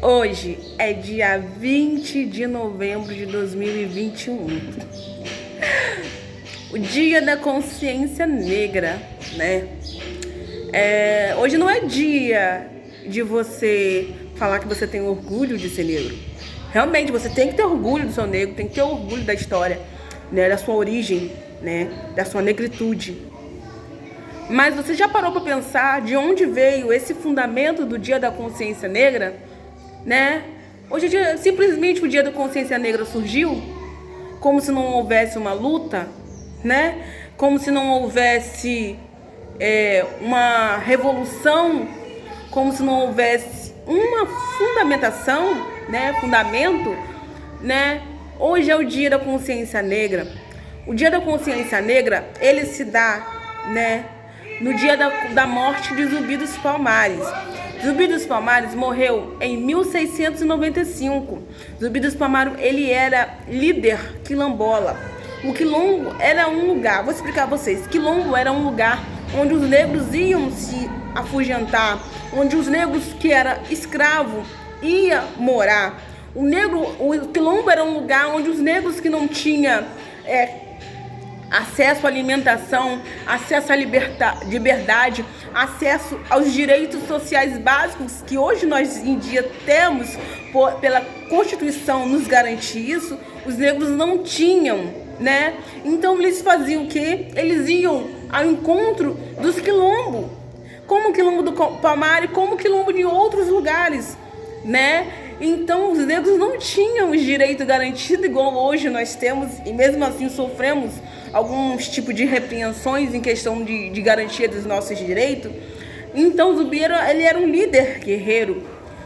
Hoje é dia 20 de novembro de 2021, o Dia da Consciência Negra, né? Hoje não é dia de você falar que você tem orgulho de ser negro. Realmente, você tem que ter orgulho do seu negro, tem que ter orgulho da história, né? Da sua origem, né? Da sua negritude. Mas você já parou para pensar de onde veio esse fundamento do Dia da Consciência Negra? Né? Hoje em dia, simplesmente o Dia da Consciência Negra surgiu como se não houvesse uma luta, né? Como se não houvesse uma revolução, como se não houvesse uma fundamentação, né? Fundamento, né? Hoje é o Dia da Consciência Negra. O Dia da Consciência Negra, ele se dá, né, no dia da morte de Zumbi dos Palmares. Zumbi dos Palmares morreu em 1695. Zumbi dos Palmares, ele era líder quilombola. O quilombo era um lugar, vou explicar a vocês. Quilombo era um lugar onde os negros iam se afugentar, onde os negros que eram escravos iam morar. O quilombo era um lugar onde os negros que não tinham acesso à alimentação, acesso à liberdade, acesso aos direitos sociais básicos que hoje nós em dia temos, pela Constituição nos garante isso, os negros não tinham, né? Então eles faziam o quê? Eles iam ao encontro dos quilombos, como o quilombo do Palmares, como o quilombo de outros lugares, né? Então os negros não tinham os direitos garantidos igual hoje nós temos, e mesmo assim sofremos alguns tipos de repreensões em questão de garantia dos nossos direitos. Então o Zumbi ele era um líder guerreiro,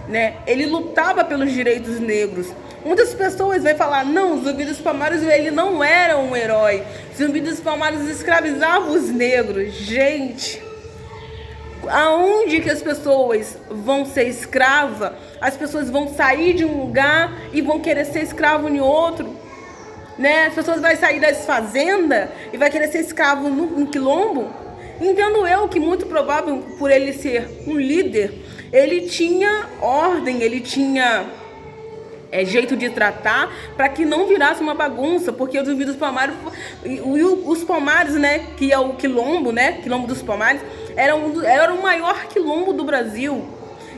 né? Ele lutava pelos direitos negros. Muitas pessoas vão falar, não, Zumbi dos Palmares ele não era um herói. Zumbi dos Palmares escravizava os negros. Gente, aonde que as pessoas vão ser escravas? As pessoas vão sair de um lugar e vão querer ser escravo em outro, né? As pessoas vão sair das fazendas e vai querer ser escravo no quilombo. Entendo eu que muito provável, por ele ser um líder, ele tinha ordem, ele tinha jeito de tratar para que não virasse uma bagunça, porque os Zumbi dos Palmares, os Palmares, né, que é o quilombo, né, quilombo dos Palmares, era o maior quilombo do Brasil.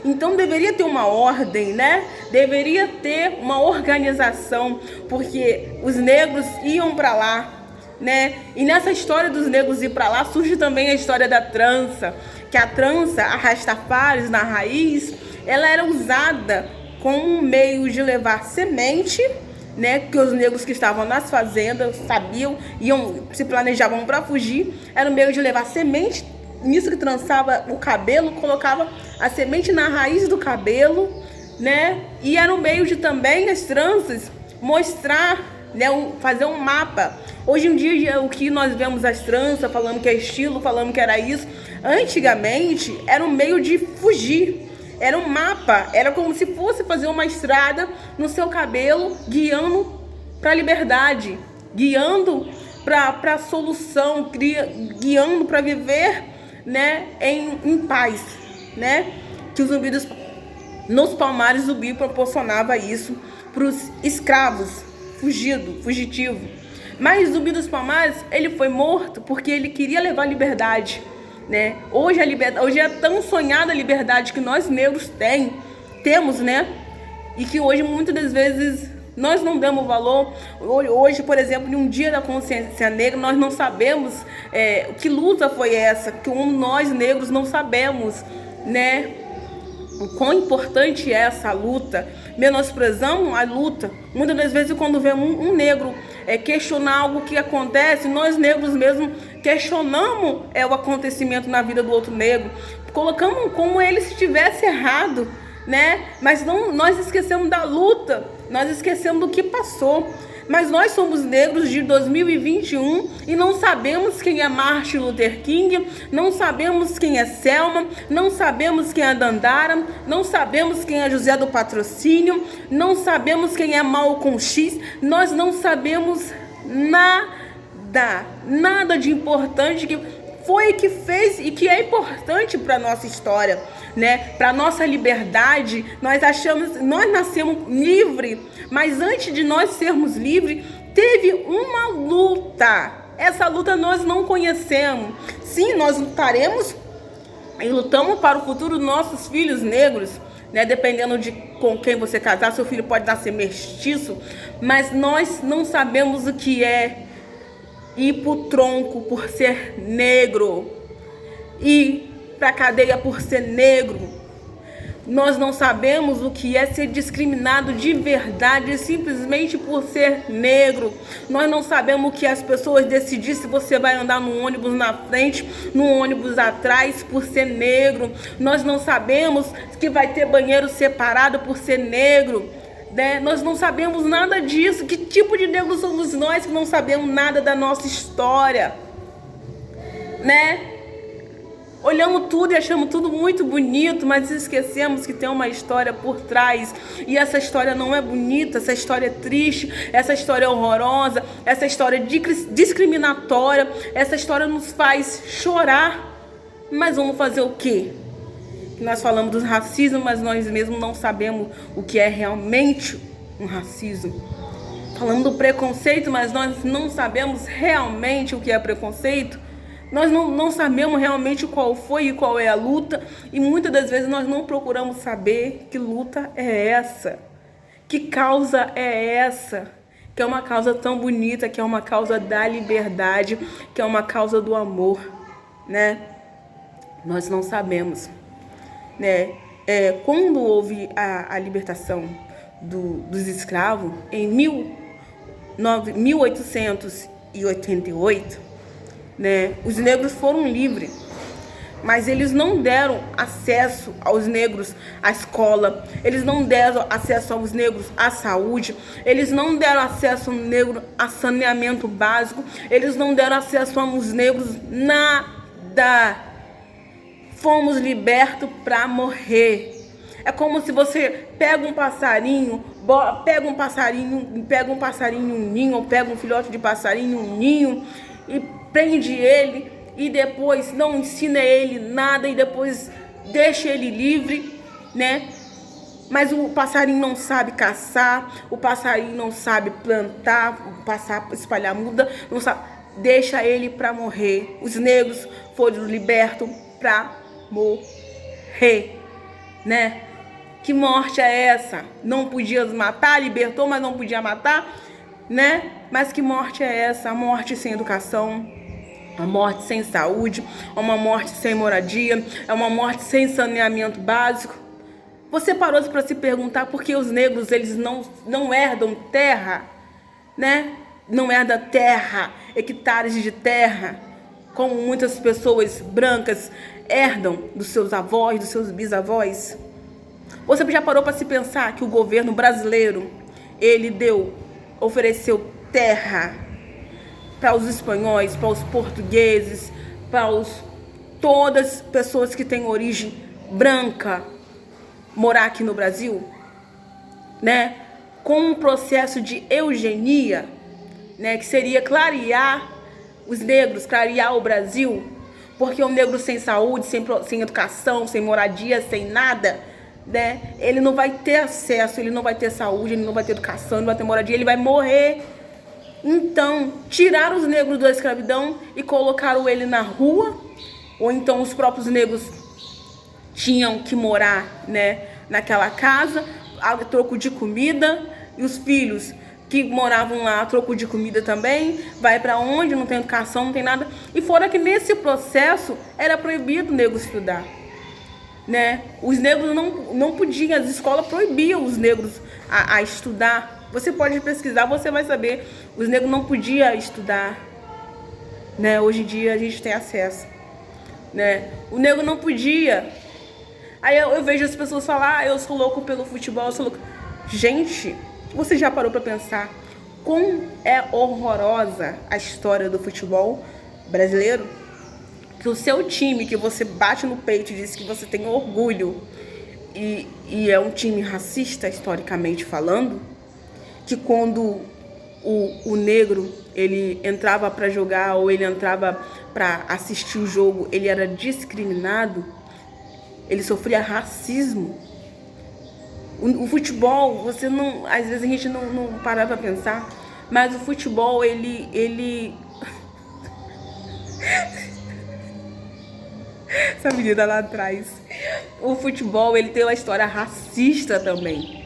Então deveria ter uma ordem, né? Deveria ter uma organização, porque os negros iam para lá, né? E nessa história dos negros ir para lá surge também a história da trança, que a trança, a Rastafares na raiz, ela era usada como um meio de levar semente, né? Que os negros que estavam nas fazendas sabiam, se planejavam para fugir, era um meio de levar semente. Nisso que trançava o cabelo, colocava a semente na raiz do cabelo, né? E era um meio de também as tranças mostrar, né? Fazer um mapa. Hoje em dia, o que nós vemos as tranças, falando que é estilo, falando que era isso. Antigamente, era um meio de fugir. Era um mapa, era como se fosse fazer uma estrada no seu cabelo, guiando para a liberdade, guiando para a solução, guiando para viver, né, em paz, né? Que os Zumbi nos Palmares, Zumbi proporcionava isso para os escravos, fugitivo. Mas Zumbi dos Palmares, ele foi morto porque ele queria levar liberdade, né? Hoje é tão sonhada a liberdade que nós negros temos, né? E que hoje muitas das vezes nós não damos valor. Hoje, por exemplo, em um Dia da Consciência Negra, nós não sabemos que luta foi essa, que nós negros não sabemos, né? O quão importante é essa luta. Menosprezamos a luta. Muitas das vezes, quando vemos um negro questionar algo que acontece, nós negros mesmo questionamos o acontecimento na vida do outro negro. Colocamos como ele se tivesse errado, né? Mas não, nós esquecemos da luta, nós esquecemos do que passou. Mas nós somos negros de 2021 e não sabemos quem é Martin Luther King, não sabemos quem é Selma, não sabemos quem é Dandara, não sabemos quem é José do Patrocínio, não sabemos quem é Malcolm X, nós não sabemos nada de importante que foi que fez e que é importante para a nossa história. né? Para nossa liberdade, nós nascemos livres, mas antes de nós sermos livres, teve uma luta. Essa luta nós não conhecemos. Sim, nós lutaremos e lutamos para o futuro dos nossos filhos negros, né? Dependendo de com quem você casar, seu filho pode nascer mestiço, mas nós não sabemos o que é ir pro tronco por ser negro, ir pra cadeia por ser negro. Nós não sabemos o que é ser discriminado de verdade simplesmente por ser negro. Nós não sabemos o que as pessoas decidir se você vai andar no ônibus na frente, no ônibus atrás por ser negro. Nós não sabemos que vai ter banheiro separado por ser negro, né? Nós não sabemos nada disso. Que tipo de negro somos nós que não sabemos nada da nossa história, né? Olhamos tudo e achamos tudo muito bonito, mas esquecemos que tem uma história por trás. E essa história não é bonita, essa história é triste, essa história é horrorosa, essa história é discriminatória, essa história nos faz chorar. Mas vamos fazer o quê? Nós falamos do racismo, mas nós mesmos não sabemos o que é realmente um racismo. Falamos do preconceito, mas nós não sabemos realmente o que é preconceito. Nós não sabemos realmente qual foi e qual é a luta, e muitas das vezes nós não procuramos saber que luta é essa, que causa é essa, que é uma causa tão bonita, que é uma causa da liberdade, que é uma causa do amor, né? Nós não sabemos, né? Quando houve a libertação dos escravos, em 1888, né, os negros foram livres, mas eles não deram acesso aos negros à escola, eles não deram acesso aos negros à saúde, eles não deram acesso aos negros a saneamento básico, eles não deram acesso aos negros nada. Fomos libertos para morrer. É como se você pega um passarinho em um ninho, ou pega um filhote de passarinho em um ninho e prende ele e depois não ensina ele nada e depois deixa ele livre, né? Mas o passarinho não sabe caçar, o passarinho não sabe plantar, espalhar muda, não sabe, deixa ele para morrer. Os negros foram libertos para morrer, né? Que morte é essa? Não podia matar, libertou, mas não podia matar, né? Mas que morte é essa? A morte sem educação, a morte sem saúde, uma morte sem moradia, é uma morte sem saneamento básico. Você parou para se perguntar por que os negros eles não herdam terra, né? Não herdam terra, hectares de terra, como muitas pessoas brancas herdam dos seus avós, dos seus bisavós? Você já parou para se pensar que o governo brasileiro, ele ofereceu terra para os espanhóis, para os portugueses, para todas as pessoas que têm origem branca morar aqui no Brasil, né? Com um processo de eugenia, né? Que seria clarear os negros, clarear o Brasil, porque o negro sem saúde, sem educação, sem moradia, sem nada, né? Ele não vai ter acesso, ele não vai ter saúde, ele não vai ter educação, ele não vai ter moradia, ele vai morrer. Então, tiraram os negros da escravidão e colocaram ele na rua, ou então os próprios negros tinham que morar, né, naquela casa a troco de comida, e os filhos que moravam lá a troco de comida também, vai para onde? Não tem educação, não tem nada. E fora que nesse processo era proibido o negro estudar, né? Os negros não podiam, as escolas proibiam os negros a estudar. Você pode pesquisar, você vai saber. Os negros não podiam estudar, né? Hoje em dia a gente tem acesso, né? O negro não podia. Aí eu vejo as pessoas falar, eu sou louco pelo futebol, eu sou louco. Gente, você já parou para pensar como é horrorosa a história do futebol brasileiro? Que o seu time, que você bate no peito e diz que você tem orgulho, e é um time racista, historicamente falando, que quando o negro ele entrava para jogar ou ele entrava para assistir o jogo, ele era discriminado. ele sofria racismo. O futebol, você não, às vezes a gente não para pra pensar, mas o futebol, ele... Essa menina lá atrás. O futebol, ele tem uma história racista também.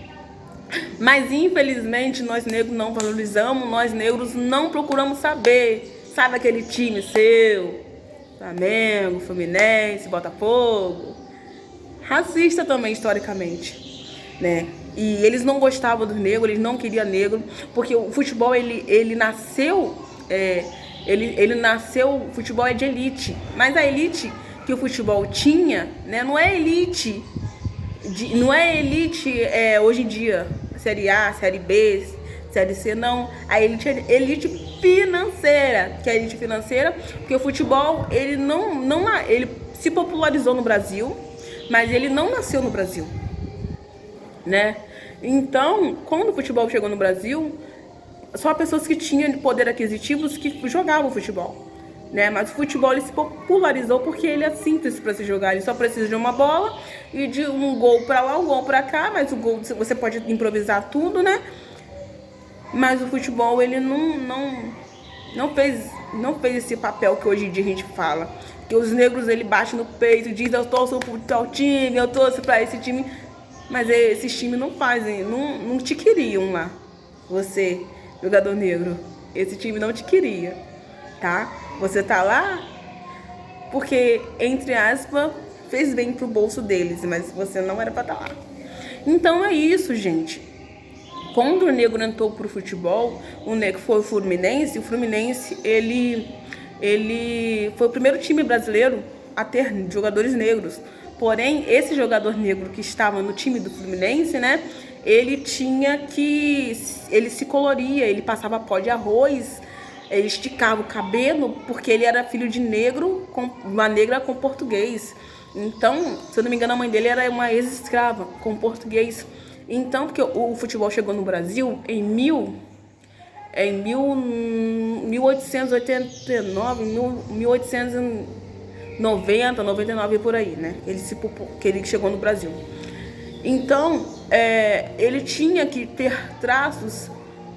Mas, infelizmente, nós negros não valorizamos, nós negros não procuramos saber. Sabe aquele time seu? Flamengo, Fluminense, Botafogo. Racista também, historicamente, né? E eles não gostavam dos negros, eles não queriam negro, porque o futebol, ele nasceu... Ele nasceu... O futebol é de elite. Mas a elite que o futebol tinha, né, não é elite... não é elite hoje em dia, Série A, Série B, Série C, não. A elite é elite financeira, que é a elite financeira, porque o futebol, ele ele se popularizou no Brasil, mas ele não nasceu no Brasil, né? Então, quando o futebol chegou no Brasil, só pessoas que tinham poder aquisitivo que jogavam futebol, né? Mas o futebol, ele se popularizou porque ele é simples para se jogar. Ele só precisa de uma bola e de um gol para lá, um gol para cá, mas o gol você pode improvisar tudo, né? Mas o futebol, ele não fez esse papel que hoje em dia a gente fala. Que os negros, ele bate no peito e diz: eu torço pro tal time, eu torço para esse time. Mas esses times não fazem, não te queriam lá. Você, jogador negro, esse time não te queria, tá? Você tá lá porque, entre aspas, fez bem pro bolso deles, mas você não era pra estar lá. Então é isso, gente. Quando o negro entrou pro futebol, o negro foi o Fluminense. O Fluminense, ele foi o primeiro time brasileiro a ter jogadores negros. Porém, esse jogador negro que estava no time do Fluminense, né? Ele se coloria, ele passava pó de arroz, ele esticava o cabelo, porque ele era filho de negro, uma negra com português. Então, se eu não me engano, a mãe dele era uma ex-escrava com português. Então, porque o futebol chegou no Brasil em 1889, 1890, 99, por aí, né? Que ele chegou no Brasil. Então, ele tinha que ter traços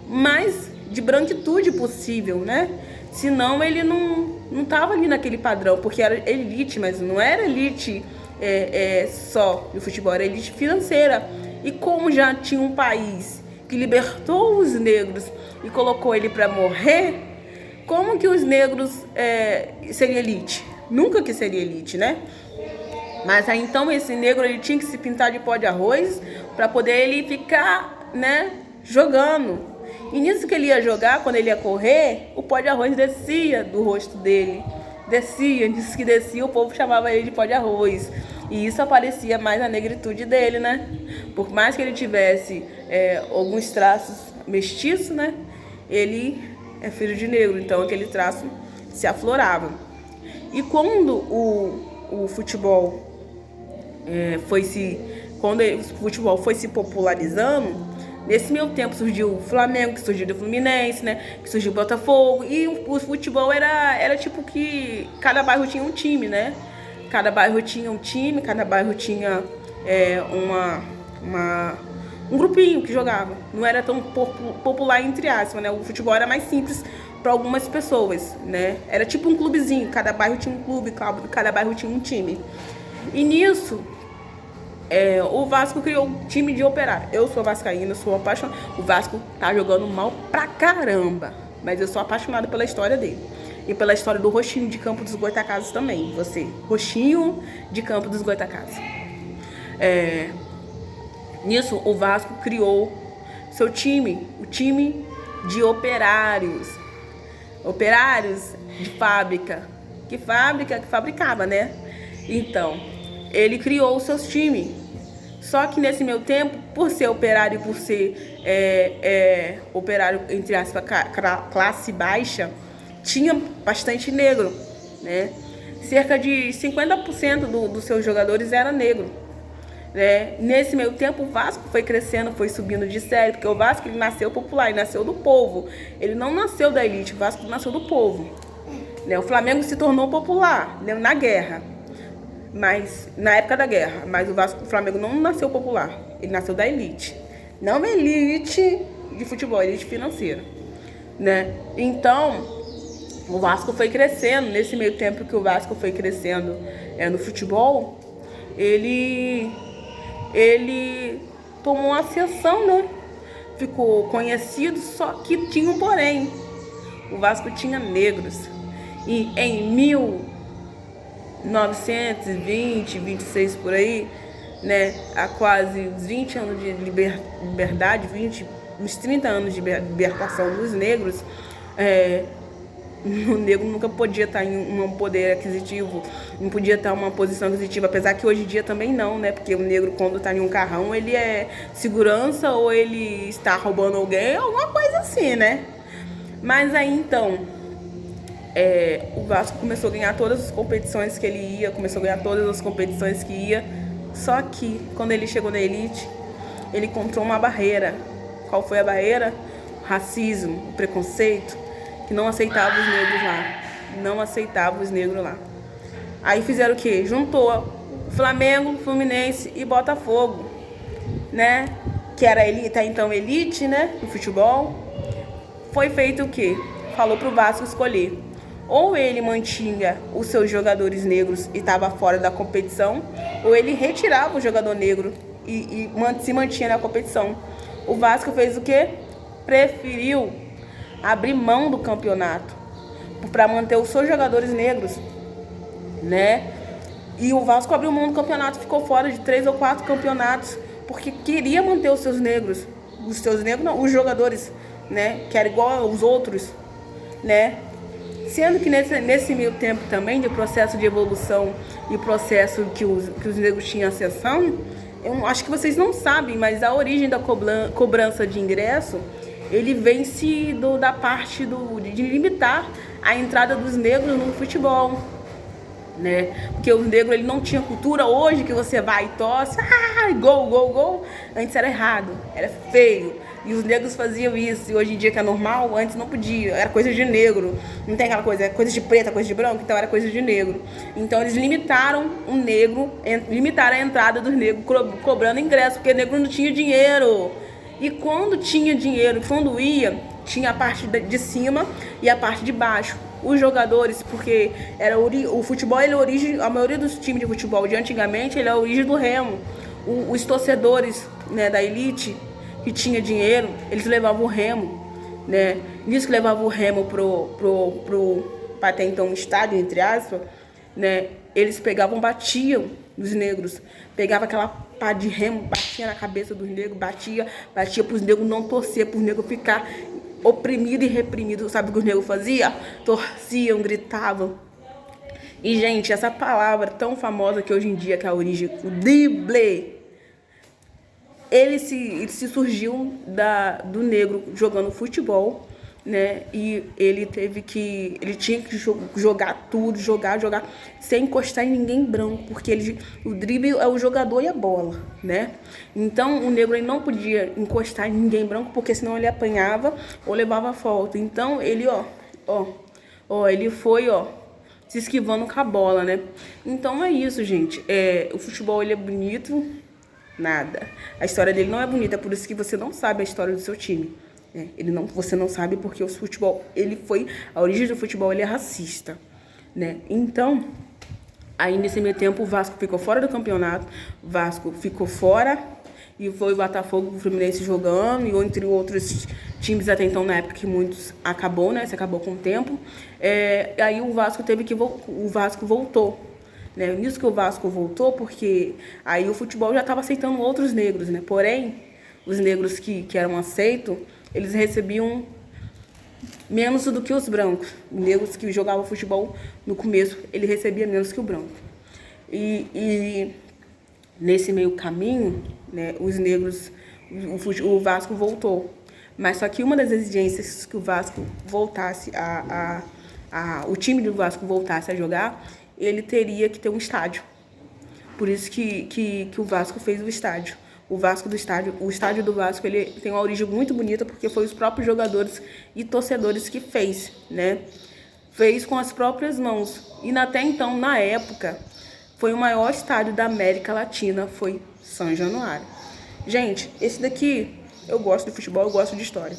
mais de branquitude possível, né? Senão ele não estava ali naquele padrão, porque era elite, mas não era elite só do futebol, era elite financeira. E como já tinha um país que libertou os negros e colocou ele para morrer, como que os negros seriam elite? Nunca que seria elite, né? Mas aí então esse negro, ele tinha que se pintar de pó de arroz para poder ele ficar, né, jogando. E nisso que ele ia jogar, quando ele ia correr, o pó de arroz descia do rosto dele. Descia, nisso que descia, o povo chamava ele de pó de arroz. E isso aparecia mais a negritude dele, né? Por mais que ele tivesse alguns traços mestiços, né? Ele é filho de negro, então aquele traço se aflorava. E quando o futebol quando o futebol foi se popularizando, nesse meio tempo surgiu o Flamengo, que surgiu o Fluminense, né? Que surgiu o Botafogo. E o futebol era tipo que cada bairro tinha um time, né? Cada bairro tinha um time, cada bairro tinha um grupinho que jogava. Não era tão popular, entre aspas, né? O futebol era mais simples para algumas pessoas, né? Era tipo um clubezinho, cada bairro tinha um clube, cada bairro tinha um time. E nisso, o Vasco criou um time de Operário. Eu sou vascaína, sou apaixonada. O Vasco tá jogando mal pra caramba, mas eu sou apaixonada pela história dele. E pela história do Roxinho de Campo dos Goitacazes também. Você, Roxinho de Campo dos Goitacazes. Nisso, o Vasco criou seu time, o time de operários. Operários de fábrica. Que fabricava, né? Então, ele criou os seus times. Só que nesse meu tempo, por ser operário, por ser operário, entre aspas, classe baixa, tinha bastante negro, né? Cerca de 50% dos seus jogadores era negro, né? Nesse meio tempo, o Vasco foi crescendo, foi subindo de série, porque o Vasco, ele nasceu popular, ele nasceu do povo. Ele não nasceu da elite, o Vasco nasceu do povo, né? O Flamengo se tornou popular, né, na guerra. mas na época da guerra. Mas o Flamengo não nasceu popular, ele nasceu da elite. Não elite de futebol, elite financeira, né? Então, o Vasco foi crescendo. Nesse meio tempo que o Vasco foi crescendo no futebol, ele tomou uma ascensão, né? Ficou conhecido, só que tinha um porém. O Vasco tinha negros. E em 1920, 26 por aí, né? Há quase 20 anos de liberdade, uns 30 anos de libertação dos negros, o negro nunca podia estar em um poder aquisitivo, não podia estar em uma posição aquisitiva, apesar que hoje em dia também não, né? Porque o negro, quando está em um carrão, ele é segurança ou ele está roubando alguém, alguma coisa assim, né? Mas aí, então, o Vasco começou a ganhar todas as competições que ele ia, só que, quando ele chegou na elite, ele encontrou uma barreira. Qual foi a barreira? O racismo, o preconceito, que não aceitava os negros lá. Aí fizeram o quê? Juntou Flamengo, Fluminense e Botafogo, né? Que era até então elite, né? No futebol. Foi feito o quê? Falou pro Vasco escolher. Ou ele mantinha os seus jogadores negros e estava fora da competição, ou ele retirava o jogador negro e se mantinha na competição. O Vasco fez o quê? Preferiu abrir mão do campeonato para manter os seus jogadores negros, né? E o Vasco abriu mão do campeonato, ficou fora de 3 ou 4 campeonatos, porque queria manter os seus negros. Os jogadores, né? Que era igual aos outros, né? Sendo que nesse meio tempo também, de processo de evolução e processo que os negros tinham ascensão, eu acho que vocês não sabem, mas a origem da cobrança de ingresso, ele vem da parte de limitar a entrada dos negros no futebol, né? Porque o negro, ele não tinha cultura. Hoje que você vai e tosse, gol, gol, gol, antes era errado, era feio. E os negros faziam isso, e hoje em dia que é normal, antes não podia, era coisa de negro. Não tem aquela coisa, é coisa de preta, coisa de branco, então era coisa de negro. Então eles limitaram limitaram a entrada dos negros, cobrando ingresso, porque o negro não tinha dinheiro. E quando tinha dinheiro, quando ia, tinha a parte de cima e a parte de baixo. Os jogadores, porque o futebol, a maioria dos times de futebol de antigamente, ele é a origem do remo. Os torcedores, né, da elite, que tinha dinheiro, eles levavam o remo, né? Nisso que levavam o remo para até então um estádio, entre aspas, né? Eles batiam nos negros, pegava aquela pá de remo, batia na cabeça dos negros, batia para os negros não torcer, para os negros ficar oprimido e reprimido. Sabe o que os negros faziam? Torciam, gritavam. E, gente, essa palavra tão famosa que hoje em dia, que é a origem, o drible, ele se surgiu do negro jogando futebol, né? E ele tinha que jogar tudo, jogar sem encostar em ninguém branco, porque o drible é o jogador e a bola, né? Então o negro, ele não podia encostar em ninguém branco, porque senão ele apanhava ou levava falta. Então ele, ele foi, se esquivando com a bola, né? Então é isso, gente. O futebol, ele é bonito. Nada. A história dele não é bonita, por isso que você não sabe a história do seu time. Você não sabe porque o futebol, a origem do futebol, ele é racista, né? Então, aí nesse meio tempo o Vasco ficou fora do campeonato, o Vasco ficou fora e foi o Botafogo, o Fluminense jogando, e entre outros times até então, na época que muitos acabou, né? Se acabou com o tempo. Aí o Vasco voltou. Né? Nisso que o Vasco voltou, porque aí o futebol já estava aceitando outros negros, né? Porém, os negros que eram aceitos, eles recebiam menos do que os brancos. Os negros que jogavam futebol no começo, ele recebia menos que o branco. E nesse meio caminho, né, os negros, o Vasco voltou. Mas só que uma das exigências que o Vasco voltasse o time do Vasco voltasse a jogar, ele teria que ter um estádio. Por isso que o Vasco fez o estádio. O estádio do Vasco, ele tem uma origem muito bonita, porque foi os próprios jogadores e torcedores que fez, né? Fez com as próprias mãos. E até então, na época, foi o maior estádio da América Latina, foi São Januário. Gente, esse daqui, eu gosto de futebol, eu gosto de história.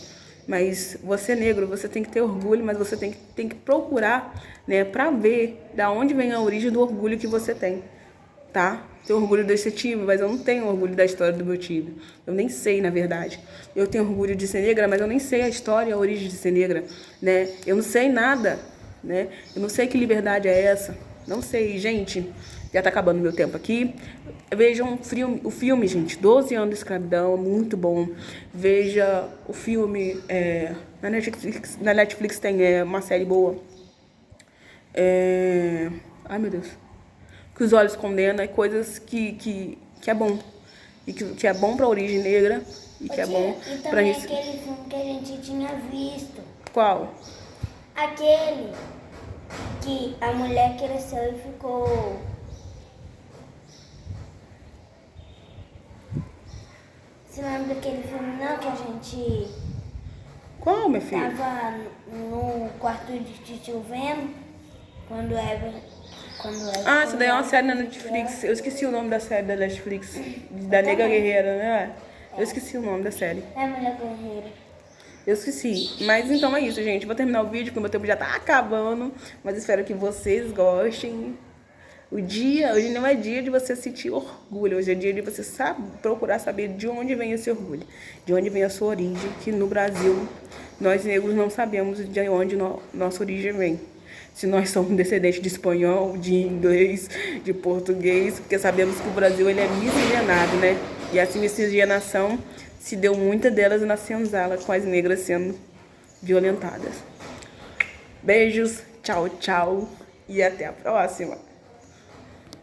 Mas você negro, você tem que ter orgulho, mas você tem que procurar, né, pra ver da onde vem a origem do orgulho que você tem, tá? Tenho orgulho desse time, mas eu não tenho orgulho da história do meu time. Eu nem sei, na verdade. Eu tenho orgulho de ser negra, mas eu nem sei a história e a origem de ser negra, né? Eu não sei nada, né? Eu não sei que liberdade é essa. Não sei, gente. Já tá acabando meu tempo aqui. Vejam o filme, gente, 12 anos de escravidão, muito bom. Veja o filme, na Netflix tem uma série boa. Ai, meu Deus. Que os olhos condenam, é coisas que é bom. E que é bom pra origem negra e que é bom pra também aquele filme que a gente tinha visto. Qual? Aquele que a mulher cresceu e ficou... Você lembra daquele filme não que a gente... Qual, minha filha? Tava no quarto de tio vendo quando Eva... Ah, essa daí é uma série na Netflix. Eu esqueci o nome da série da Netflix. Da Negra Guerreira, né? Eu esqueci o nome da série. É a Mulher Guerreira. Eu esqueci. Mas então é isso, gente. Vou terminar o vídeo porque o meu tempo já tá acabando. Mas espero que vocês gostem. Hoje não é dia de você sentir orgulho. Hoje é dia de você procurar saber de onde vem esse orgulho. De onde vem a sua origem. Que no Brasil, nós negros não sabemos de onde nossa origem vem. Se nós somos descendentes de espanhol, de inglês, de português, porque sabemos que o Brasil ele é miscigenado, né? E essa miscigenação se deu muitas delas na senzala, com as negras sendo violentadas. Beijos, tchau, tchau e até a próxima.